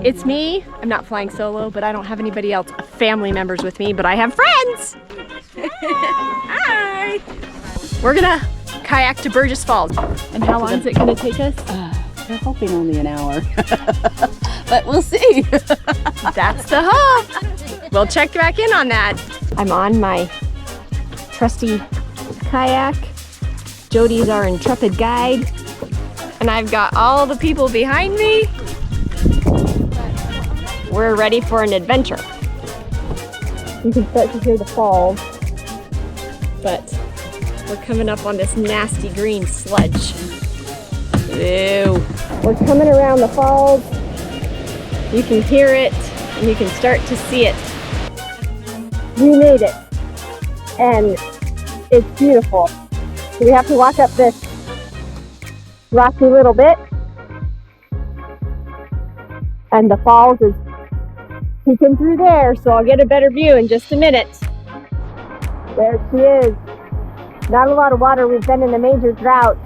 It's me. I'm not flying solo, but I don't have anybody else, family members with me, but I have friends. Hi. We're gonna kayak to Burgess Falls. And how long is it gonna take us? We're hoping only an hour, but we'll see. That's the hope. We'll check back in on that. I'm on my trusty kayak. Jody's our intrepid guide. And I've got all the people behind me. We're ready for an adventure. You can start to hear the falls, but we're coming up on this nasty green sludge. Ew. We're coming around the falls. You can hear it and you can start to see it. We made it, and it's beautiful. So we have to walk up this rocky little bit, and the falls is peeking through there, so I'll get a better view in just a minute. There she is. Not a lot of water. We've been in a major drought,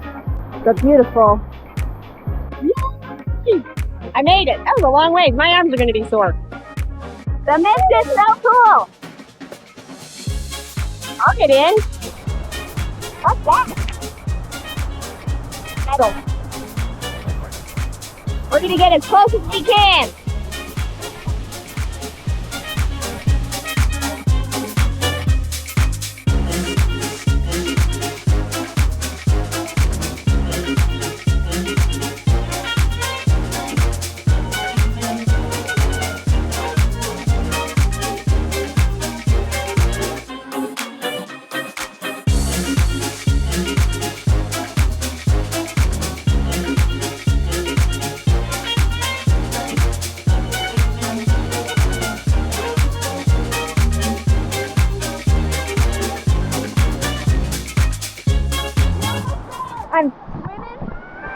but beautiful. Yay! I made it. That was a long way. My arms are going to be sore. The mist is so cool. I'll get in. What's that? Metal. We're going to get as close as we can.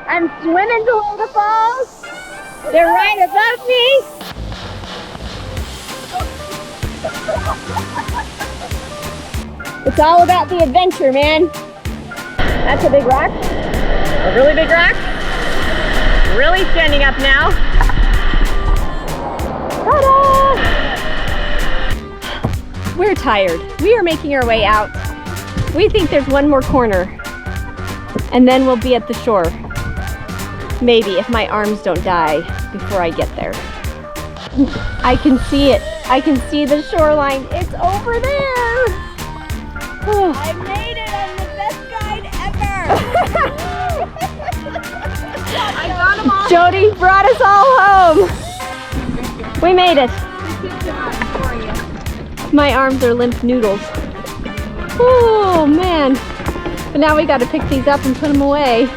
I'm swimming below the falls. They're right above me. It's all about the adventure, man. That's a big rock. A really big rock. Really standing up now. Ta-da! We're tired. We are making our way out. We think there's one more corner, and then we'll be at the shore. Maybe, if my arms don't die before I get there. I can see it. I can see the shoreline. It's over there. I made it. I'm the best guide ever. I got them all. Jody brought us all home. We made it. My arms are limp noodles. Oh, man. But now we got to pick these up and put them away.